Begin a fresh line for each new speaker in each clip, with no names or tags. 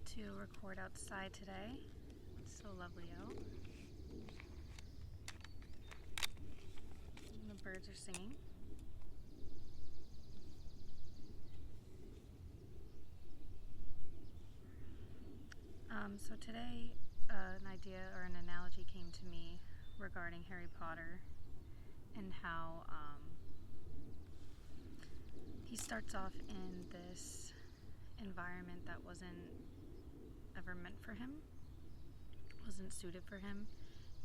decided to record outside today. It's so lovely out. And the birds are singing. So today an idea or an analogy came to me regarding Harry Potter and how he starts off in this environment that wasn't ever meant for him, wasn't suited for him,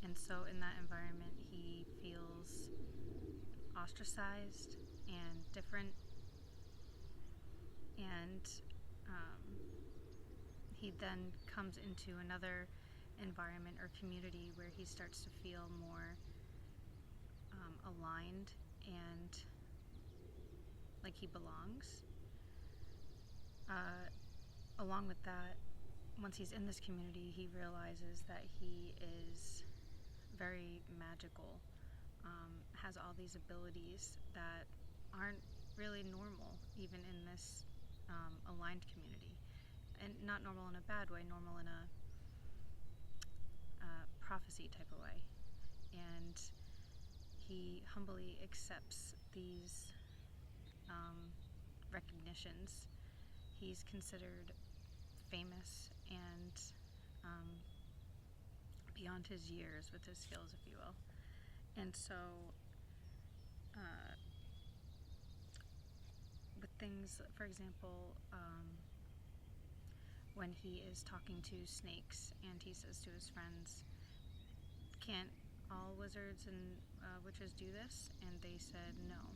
and so in that environment he feels ostracized and different, and he then comes into another environment or community where he starts to feel more aligned and like he belongs. Along with that, once he's in this community, he realizes that he is very magical, has all these abilities that aren't really normal, even in this aligned community. And not normal in a bad way, normal in a prophecy type of way. And he humbly accepts these recognitions. He's considered famous and beyond his years with his skills, if you will. And so with things, for example, when he is talking to snakes and he says to his friends, "Can't all wizards and witches do this?" And they said no.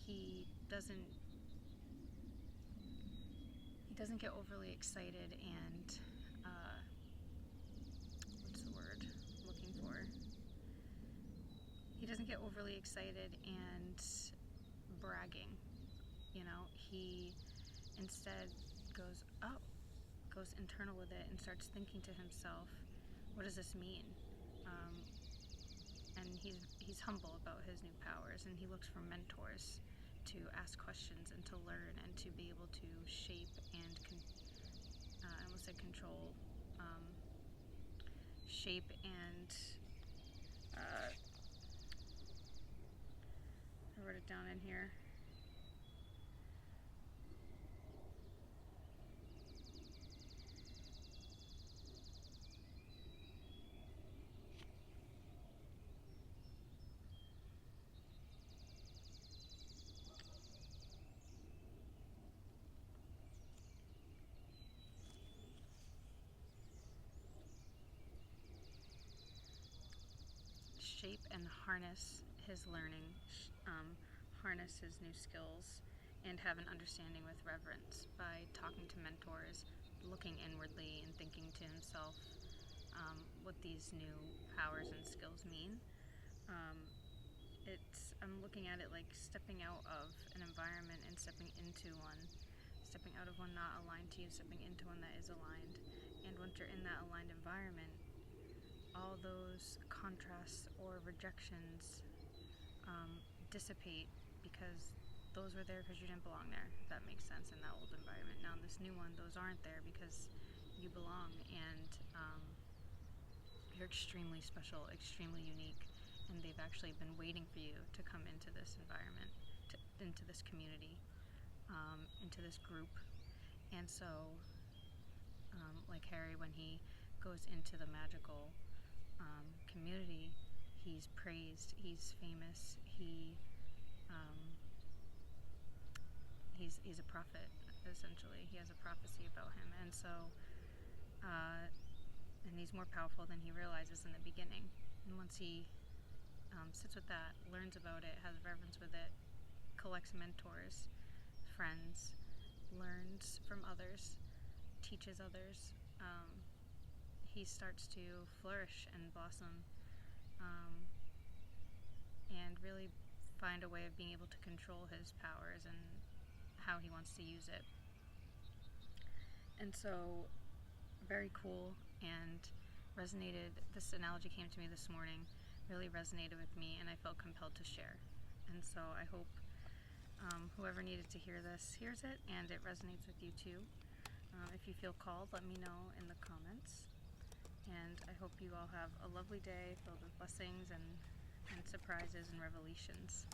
He doesn't get overly excited and what's the word I'm looking for? He doesn't get overly excited and bragging. He instead goes internal with it and starts thinking to himself, what does this mean? And he's humble about his new powers, and he looks for mentors to ask questions and to learn and to be able to shape and I almost said control, shape and I wrote it down in here. Shape and harness his learning, harness his new skills, and have an understanding with reverence by talking to mentors, looking inwardly and thinking to himself what these new powers and skills mean. I'm looking at it like stepping out of an environment and stepping into one, stepping out of one not aligned to you, stepping into one that is aligned. And once you're in that aligned environment, all those contrasts or rejections dissipate, because those were there because you didn't belong there, if that makes sense, in that old environment. Now in this new one, those aren't there because you belong, and you're extremely special, extremely unique, and they've actually been waiting for you to come into this environment, into this community, into this group. And so like Harry, when he goes into the magical community, he's praised, he's famous, he's a prophet, essentially. He has a prophecy about him, and so and he's more powerful than he realizes in the beginning. And once he sits with that, learns about it, has reverence with it, collects mentors, friends, learns from others, teaches others, he starts to flourish and blossom, and really find a way of being able to control his powers and how he wants to use it. And so, very cool, and this analogy came to me this morning, really resonated with me, and I felt compelled to share. And so I hope whoever needed to hear this hears it, and it resonates with you too. If you feel called, let me know in the comments. And I hope you all have a lovely day filled with blessings and surprises and revelations.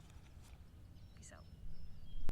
Peace out.